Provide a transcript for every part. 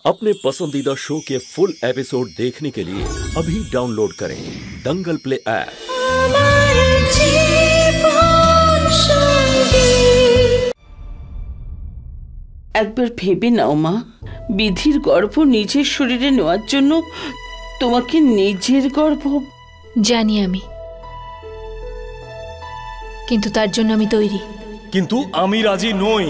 अपने पसंदीदा शो के फुल एपिसोड देखने के लिए अभी डाउनलोड करें दंगल प्ले ऐप। একবার ভেবে নাও মা, বিধির গর্ভ নিজের শরীরে নেওয়ার জন্য তোমাকে নিজের গর্ভ। জানি আমি, কিন্তু তার জন্য আমি তৈরি। কিন্তু আমি রাজি নই।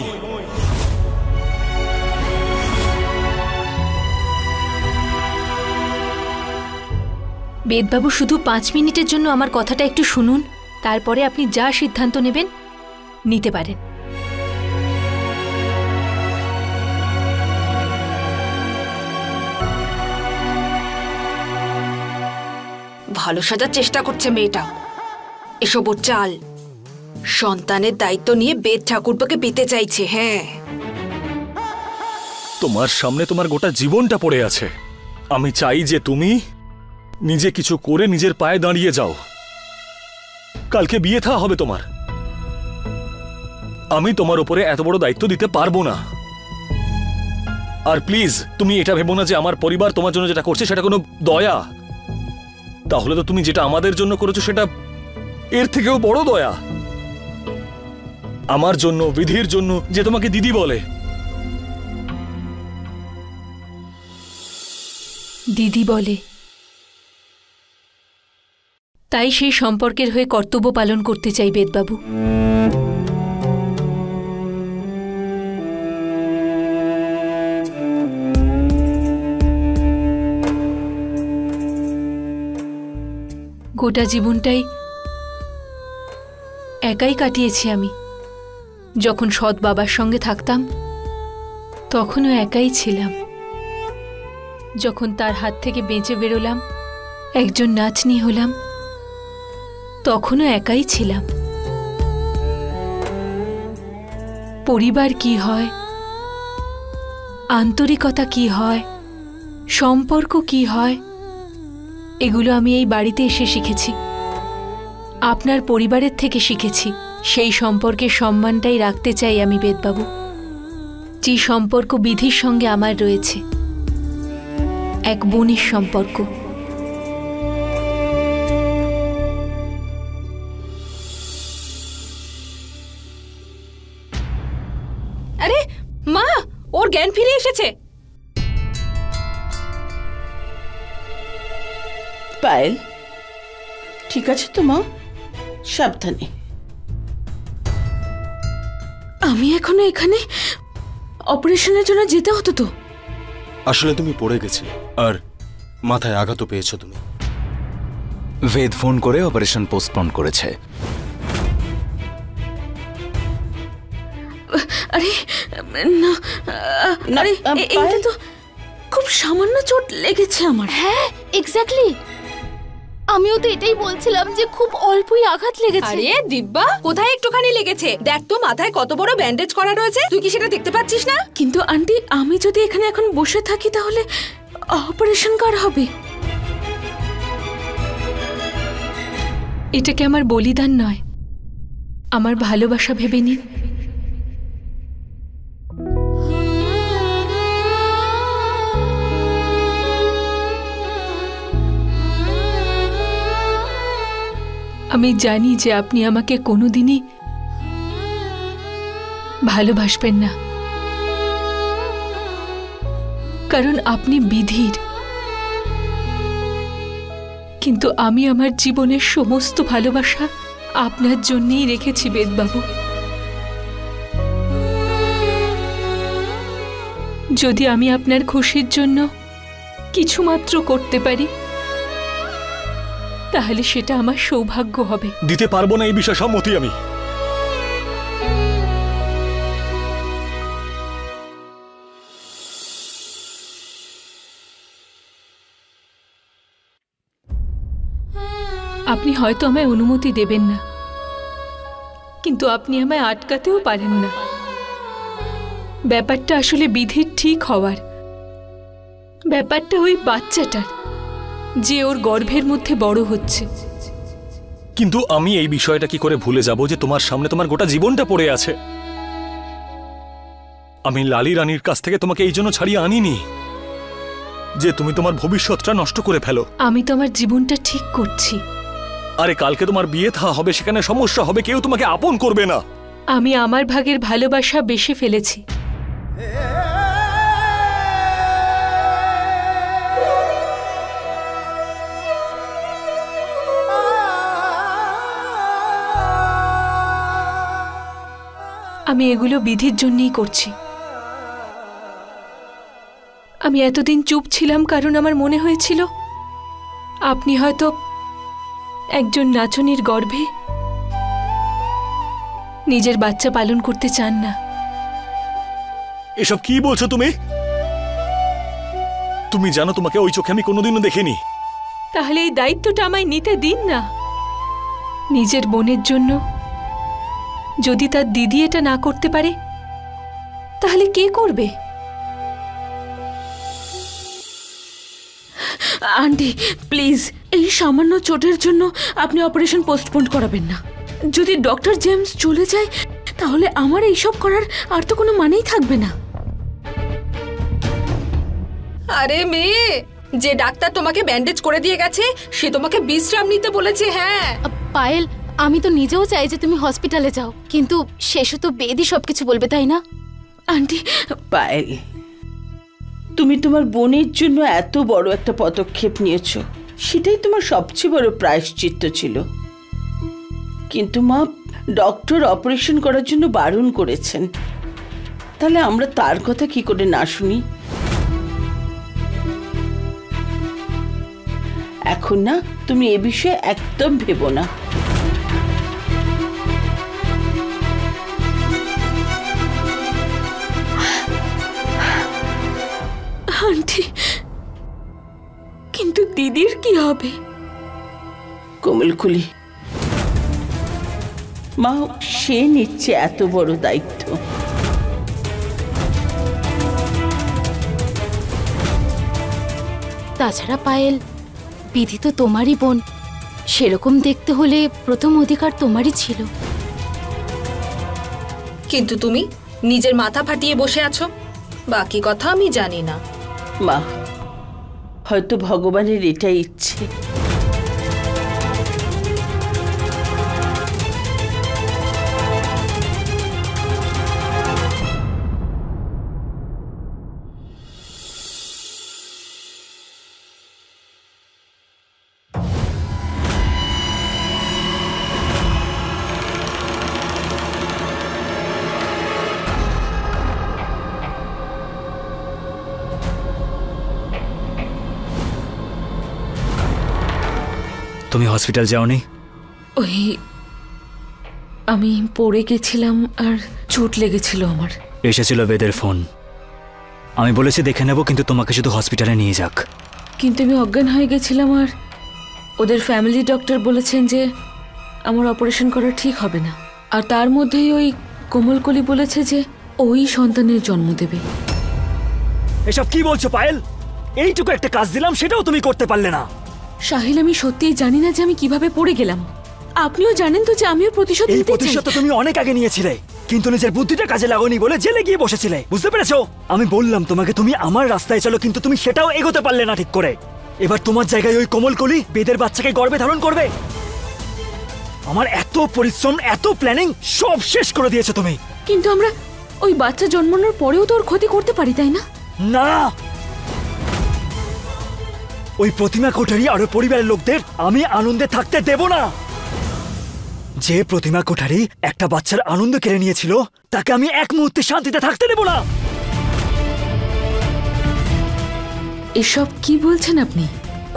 বেদবাবু, শুধু 5 মিনিটের জন্য আমার কথাটা একটু শুনুন, তারপরে আপনি যা সিদ্ধান্ত নেবেন নিতে পারেন। ভালো সাজার চেষ্টা করছে মেয়েটা। এসব ওর চাল। সন্তানের দায়িত্ব নিয়ে বেদ ঠাকুরপাকে পেতে চাইছে। হ্যাঁ, তোমার সামনে তোমার গোটা জীবনটা পড়ে আছে। আমি চাই যে তুমি নিজে কিছু করে নিজের পায়ে দাঁড়িয়ে যাও। কালকে বিয়ে থা হবে তোমার। আমি তোমার উপরে এত বড় দায়িত্ব দিতে পারবো না। আর প্লিজ তুমি এটা ভেবো না যে আমার পরিবার তোমার জন্য যেটা করছে সেটা কোনো দয়া। তাহলে তো তুমি যেটা আমাদের জন্য করেছো সেটা এর থেকেও বড় দয়া। আমার জন্য, বিধির জন্য, যে তোমাকে দিদি বলে। দিদি বলে, তাই সেই সম্পর্কের হয়ে কর্তব্য পালন করতে চাই বেদবাবু। গোটা জীবনটাই একাই কাটিয়েছি আমি। যখন সৎ বাবার সঙ্গে থাকতাম তখনও একাই ছিলাম। যখন তার হাত থেকে বেঁচে বেরোলাম, একজন নাচনি হলাম, তখনও একাই ছিলাম। পরিবার কি হয়, আন্তরিকতা কি হয়, সম্পর্ক কি হয়, এগুলো আমি এই বাড়িতে এসে শিখেছি। আপনার পরিবারের থেকে শিখেছি। সেই সম্পর্কের সম্মানটাই রাখতে চাই আমি বেদবাবু, যে সম্পর্ক বিধির সঙ্গে আমার রয়েছে, এক বোনের সম্পর্ক। আরে মা, ওর জ্ঞান ফিরে এসেছে। পায়েল, ঠিক আছে তো মা? সাবধানে। আমি এখনো এখানে অপারেশনের জন্য যেতে হতো তো। আসলে তুমি পড়ে গেছিলে আর মাথায় আঘাতও পেয়েছো তুমি। বেদ ফোন করে অপারেশন পোস্টপোন করেছে। আরে না, আরে এটা তো খুব সামান্য চোট লেগেছে আমার। হ্যাঁ, এক্স্যাক্টলি। আমিও তো এটাই বলছিলাম যে খুব অল্পই আঘাত লেগেছে। আরে দিব্যা, কোথায় একটুখানি লেগেছে? দেখ তো মাথায় কত বড় ব্যান্ডেজ করা রয়েছে। তুই কি সেটা দেখতে পাচ্ছিস না? কিন্তু আন্টি, আমি যদি এখানে এখন বসে থাকি তাহলে অপারেশন কার হবে? এটাকে আমার বলিদান নয়, আমার ভালোবাসা ভেবে নিন। আমি জানি যে আপনি আমাকে কোনোদিনই ভালোবাসবেন না, কারণ আপনি বিধির। কিন্তু আমি আমার জীবনের সমস্ত ভালোবাসা আপনার জন্যই রেখেছি বেদবাবু। যদি আমি আপনার খুশির জন্য কিছুমাত্র করতে পারি তাহলে সেটা আমার সৌভাগ্য হবে। দিতে পারবো না এই বিষয়ে সম্মতি আমি। আপনি হয়তো আমায় অনুমতি দেবেন না, কিন্তু আপনি আমায় আটকাতেও পারেন না। ব্যাপারটা আসলে বিধির ঠিক হওয়ার, ব্যাপারটা ওই বাচ্চাটার যে ওর গর্ভের মধ্যে বড় হচ্ছে। কিন্তু আমি এই বিষয়টা কি করে ভুলে যাব যে তোমার সামনে তোমার গোটা জীবনটা পড়ে আছে। আমি লালি রানীর কাছ থেকে তোমাকে এই জন্য ছাড়িয়ে আনিনি। যে তুমি তোমার ভবিষ্যৎটা নষ্ট করে ফেলো। আমি তো আমার জীবনটা ঠিক করছি। আরে কালকে তোমার বিয়ে থা হবে, সেখানে সমস্যা হবে, কেউ তোমাকে আপন করবে না। আমি আমার ভাগের ভালোবাসা বেশি ফেলেছি। আমি এগুলো বিধির জন্যই করছি। আমি এতদিন চুপ ছিলাম কারণ আমার মনে হয়েছিল আপনি হয়তো একজন নাচনির গর্ভে নিজের বাচ্চা পালন করতে চান না। এসব কি বলছো তুমি? তুমি জানো তোমাকে ওই চোখে আমি কোনোদিনও দেখিনি। তাহলে এই দায়িত্বটা আমায় নিতে দিন না। নিজের বোনের জন্য যদি তার দিদি এটা না করতে পারে তাহলে কে করবে? আন্টি প্লিজ, এই সামান্য চোটের জন্য আপনি অপারেশন পোস্টপোন করাবেন না। যদি ডক্টর জেমস চলে যায় তাহলে আমার এইসব করার আর তো কোনো মানেই থাকবে না। আরে মেয়ে, যে ডাক্তার তোমাকে ব্যান্ডেজ করে দিয়ে গেছে সে তোমাকে বিশ্রাম নিতে বলেছে। হ্যাঁ পায়েল, আমি তো নিজেও চাই যে তুমি হসপিটালে যাও, কিন্তু শেষে তো বেদি সবকিছু বলবে, তাই না? আন্টি পায়েল, তুমি তোমার বোনের জন্য এত বড় একটা পদক্ষেপ নিয়েছো, সেটাই তোমার সবচেয়ে বড় প্রায়শ্চিত্ত ছিল। কিন্তু মা, ডক্টর অপারেশন করার জন্য বারণ করেছেন, তাহলে আমরা তার কথা কি করে না শুনি? এখন না, তুমি এ বিষয়ে একদম ভেবো না। আন্টি, কিন্তু দিদির কি হবে? কোমলকুলি মা, সে নিচ্ছে এত বড় দায়িত্ব। তাছাড়া পায়েল, বিধি তো তোমারই বোন, সেরকম দেখতে হলে প্রথম অধিকার তোমারই ছিল। কিন্তু তুমি নিজের মাথা ফাটিয়ে বসে আছো, বাকি কথা আমি জানি না। মা, হয়তো ভগবানের এটাই ইচ্ছে। তুমি হসপিটাল যাওনি? ওই আমি পড়ে গেছিলাম আর চোট লেগেছিল আমার। এসেছিল বেদের ফোন, আমি বলেছি দেখে নেব, কিন্তু তোমাকে শুধু হসপিটালে নিয়ে যাক। কিন্তু আমি অজ্ঞান হয়ে গেছিলাম আর ওদের ফ্যামিলি ডক্টর বলেছেন যে আমার অপারেশন করা ঠিক হবে না। আর তার মধ্যেই ওই কোমলকলি বলেছে যে ওই সন্তানের জন্ম দেবে। এসব কি বলছো পায়েল? এইটুকু একটা কাজ দিলাম, সেটাও তুমি করতে পারলে না। সাহিল, আমি সত্যিই জানি না যে আমি কিভাবে পড়ে গেলাম। আপনিও জানেন তো যে আমিও প্রতিশোধ নিতে চাই। এই প্রতিশোধ তো তুমি অনেক আগে নিয়েছিলে, কিন্তু নিজের বুদ্ধিটা কাজে লাগাওনি বলে জেলে গিয়ে বসেছিলে, বুঝতে পেরেছো? আমি বললাম তোমাকে তুমি আমার রাস্তায় চলো, কিন্তু তুমি সেটাও এগোতে পারলে না ঠিক করে। এবার তোমার জায়গায় ওই কোমলকলি বেদের বাচ্চাকে গর্ভে ধারণ করবে। আমার এত পরিশ্রম, এত প্ল্যানিং সব শেষ করে দিয়েছো তুমি। কিন্তু আমরা ওই বাচ্চা জন্মানোর পরেও তো ওর ক্ষতি করতে পারি, তাই না? না, ওই প্রতিমা কোঠারি আর পরিবারের লোকদের আমি আনন্দে থাকতে দেব না। যে প্রতিমা কোঠারি একটা বাচ্চার আনন্দ কেড়ে নিয়েছিল, তাকে আমি এক মুহূর্তে শান্তিতে থাকতে দেব না। এসব কি বলছেন আপনি?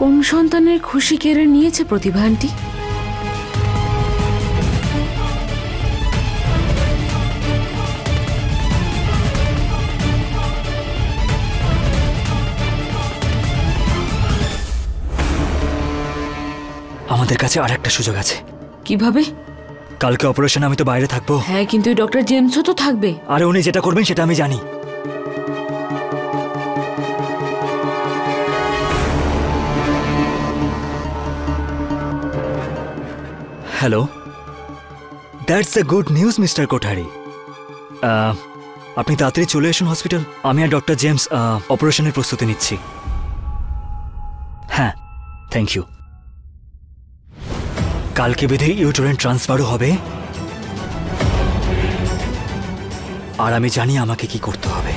কোন সন্তানের খুশি কেড়ে নিয়েছে প্রতিভা আন্টি? আমাদের কাছে আর একটা সুযোগ আছে। কিভাবে? কালকে অপারেশন আমি তো বাইরে থাকবো। হ্যাঁ, কিন্তু ডক্টর জেমসও তো থাকবে। আর উনি যেটা করবেন সেটা আমি জানি। Hello, that's a good news mister Kothari. আপনি তাড়াতাড়ি চলে আসুন হসপিটাল। আমি আর ডক্টর জেমস অপারেশনের প্রস্তুতি নিচ্ছি। Thank you. কালকে বিধি ইউটেরাইন ট্রান্সফারও হবে, আর আমি জানি আমাকে কি করতে হবে।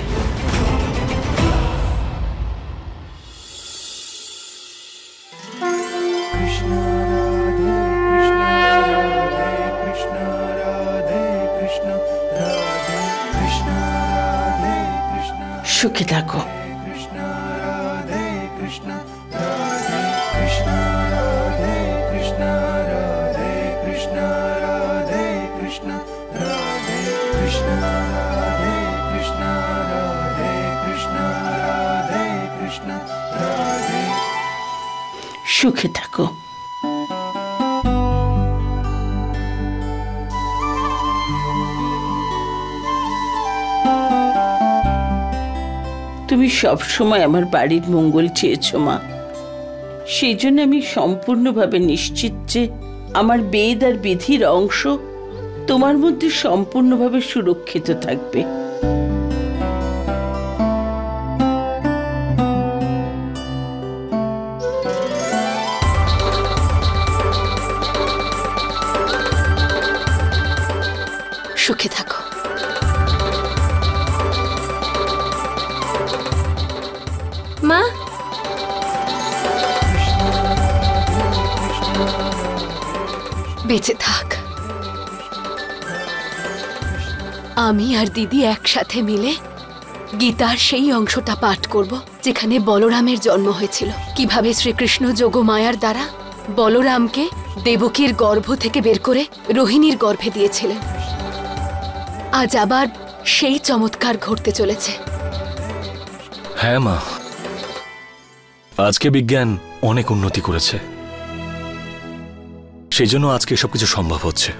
সুখে থাকো। সুখে থাকো। তুমি সব সময় আমার বাড়ির মঙ্গল চেয়েছো মা, সেই জন্য আমি সম্পূর্ণভাবে নিশ্চিত যে আমার বেদ আর বিধির অংশ তোমার মধ্যে সম্পূর্ণভাবে সুরক্ষিত থাকবে। সুখে থাকো। মা, বেঁচে থাক। আমি আর দিদি একসাথে মিলে গীতার সেই অংশটা পাঠ করব যেখানে বলরামের জন্ম হয়েছিল, কিভাবে শ্রীকৃষ্ণ যোগমায়ার দ্বারা বলরামকে দেবকীর গর্ভ থেকে বের করে রোহিণীর গর্ভে দিয়েছিলেন। আজ আবার সেই চমৎকার ঘটতে চলেছে। হ্যাঁ মা, আজকে বিজ্ঞান অনেক উন্নতি করেছে, সেই জন্য আজকে সবকিছু সম্ভব হচ্ছে,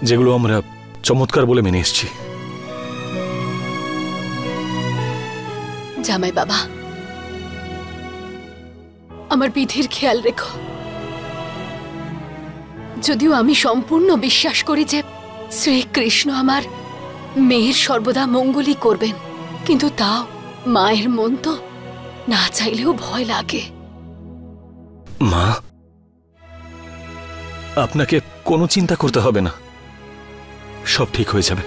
যেগুলো আমরা চমৎকার বলে মেনে এসেছি। জামাই বাবা, আমার বিধির খেয়াল রেখো। যদিও আমি সম্পূর্ণ বিশ্বাস করি যে শ্রীকৃষ্ণ আমার মেয়ের সর্বদা মঙ্গলই করবেন, কিন্তু তাও মায়ের মন তো না চাইলেও ভয় লাগে। মা, আপনাকে কোনো চিন্তা করতে হবে না, সব ঠিক হয়ে যাবে।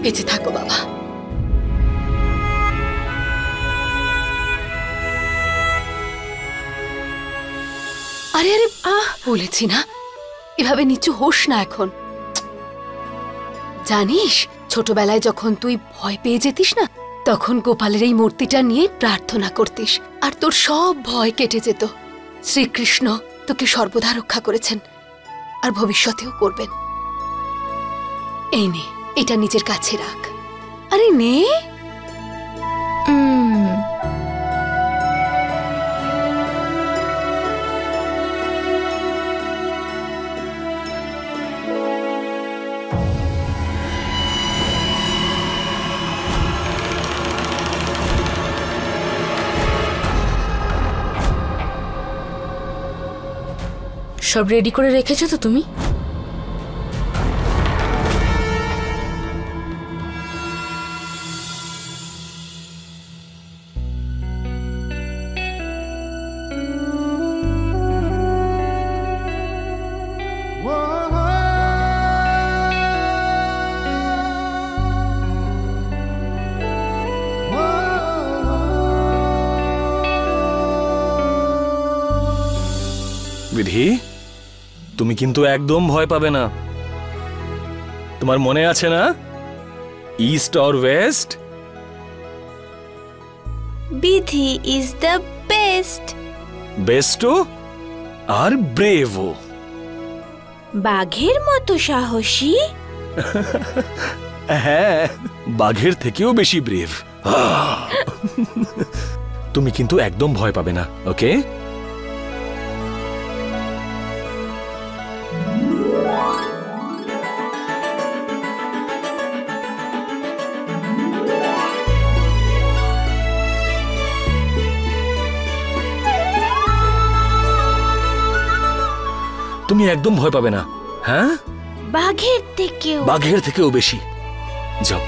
বেঁচে থাকো বাবা। আরে আরে বলেছি না, এভাবে নিচু হোস না এখন। জানিস, ছোটবেলায় যখন তুই ভয় পেয়ে যেতিস না, তখন গোপালের এই মূর্তিটা নিয়ে প্রার্থনা করতিস, আর তোর সব ভয় কেটে যেত। শ্রীকৃষ্ণ তোকে সর্বদা রক্ষা করেছেন, আর ভবিষ্যতেও করবেন। এই নে, এটা নিজের কাছে রাখ। আরে নে। সব রেডি করে রেখেছো তো তুমি? বিধি, তুমি কিন্তু একদম ভয় পাবে না। তোমার মনে আছে না, ইস্ট অর ওয়েস্ট? বিধি ইজ দ্য বেস্ট। বেস্টও আর ব্রেভও। বাঘের মতো সাহসী? হ্যাঁ, বাঘের থেকেও বেশি ব্রেভ। তুমি কিন্তু একদম ভয় পাবে না, ওকে? তুমি একদম ভয় পাবে না, হ্যাঁ? বাঘের থেকেও বেশি। যাও।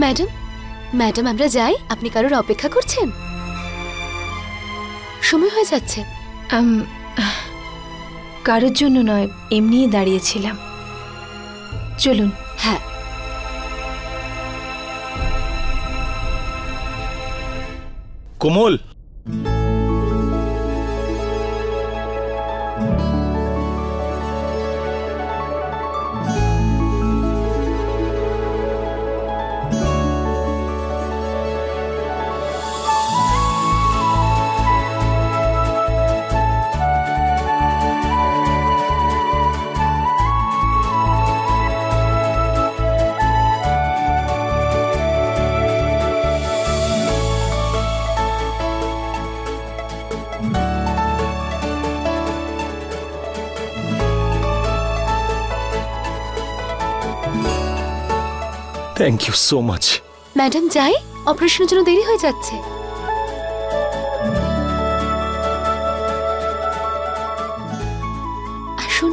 ম্যাডাম ম্যাডাম আমরা যাই, আপনি কারোর অপেক্ষা করছেন? সময় হয়ে যাচ্ছে। কারোর জন্য নয়, এমনিই দাঁড়িয়েছিলাম। চলুন। হ্যাঁ। Komal, thank you so much. Madam যাই, অপারেশনের জন্য দেরি হয়ে যাচ্ছে। আসুন।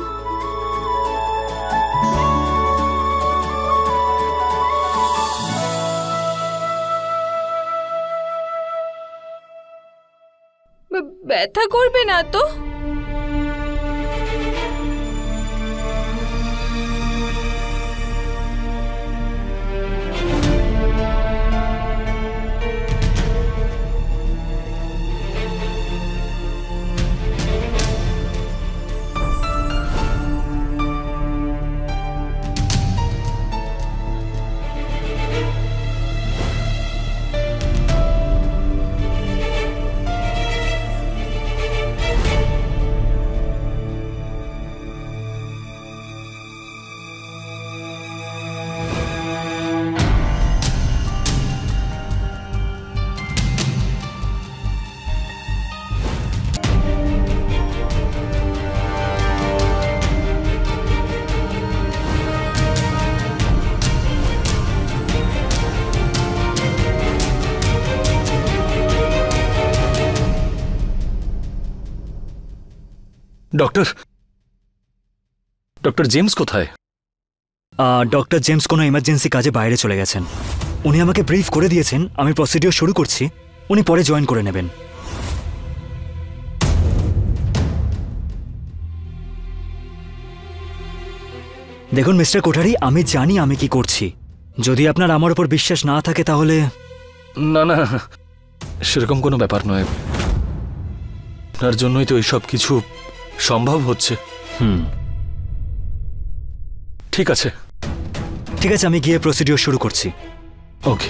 ব্যথা করবে না তো? ডক্টর জেমস কোথায়? ডক্টর জেমস কোনো ইমার্জেন্সি কাজে বাইরে চলে গেছেন। উনি আমাকে ব্রিফ করে দিয়েছেন আমি প্রসিডিওর শুরু করছি, উনি পরে জয়েন করে নেবেন। দেখুন মিস্টার কোঠারি, আমি জানি আমি কি করছি। যদি আপনার আমার উপর বিশ্বাস না থাকে তাহলে। না না, সেরকম কোনো ব্যাপার নয়। আপনার জন্যই তো এইসব কিছু সম্ভব হচ্ছে। ঠিক আছে ঠিক আছে, আমি গিয়ে প্রসিডিওর শুরু করছি। ওকে।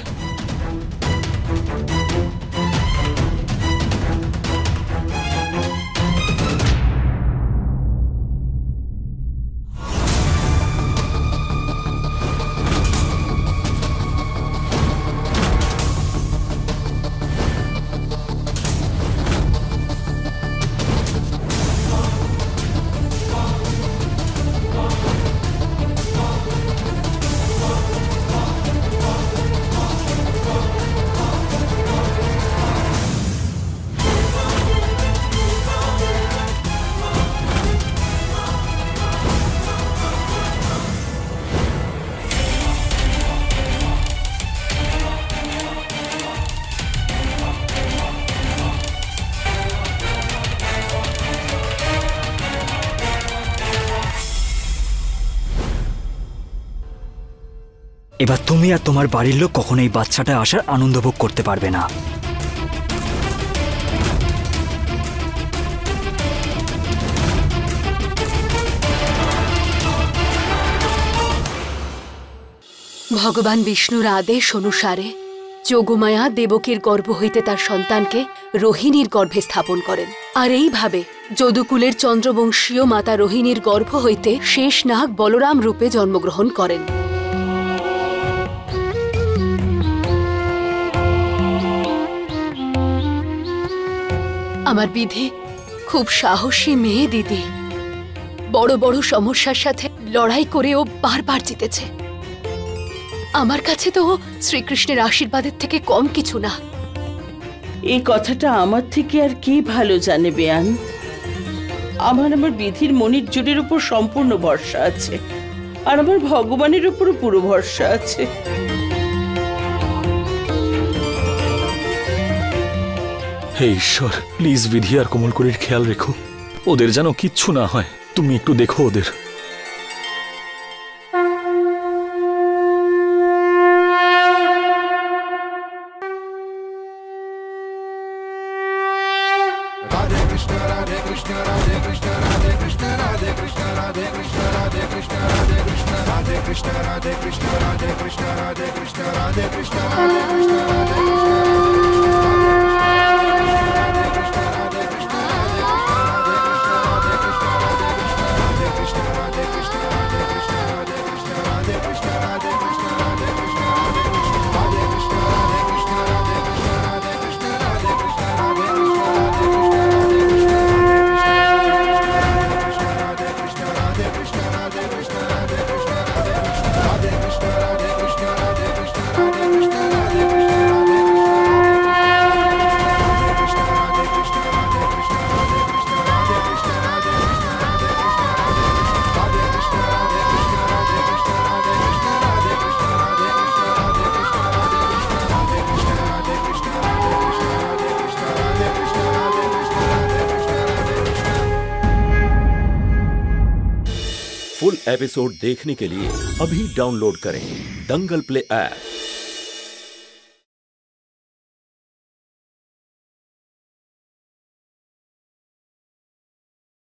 এবার তুমি আর তোমার বাড়ির লোক কখনো এই বাচ্চাটা আসার আনন্দ ভোগ করতে পারবে না। ভগবান বিষ্ণুর আদেশ অনুসারে যোগমায়া দেবকীর গর্ভ হইতে তার সন্তানকে রোহিণীর গর্ভে স্থাপন করেন। আর এইভাবে যদুকুলের চন্দ্রবংশীয় মাতা রোহিণীর গর্ভ হইতে শেষ নাগ বলরাম রূপে জন্মগ্রহণ করেন। আমার বিধি খুব সাহসী মেয়ে দিদি। বড় বড় সমস্যার সাথে লড়াই করে ও বারবার জিতেছে। আমার কাছে তো শ্রীকৃষ্ণের আশীর্বাদের থেকে কম কিছু না। এই কথাটা আমার থেকে আর কে ভালো জানে বেয়ান। আমার বিধির মনির জোরের উপর সম্পূর্ণ ভরসা আছে, আর আমার ভগবানের উপরও পুরো ভরসা আছে। হে ঈশ্বর, প্লিজ বিধি আর কোমলকলির খেয়াল রেখো, ওদের যেন কিচ্ছু না হয়। তুমি একটু দেখো ওদের। फुल एपिसोड देखने के लिए अभी डाउनलोड करें दंगल प्ले ऐप।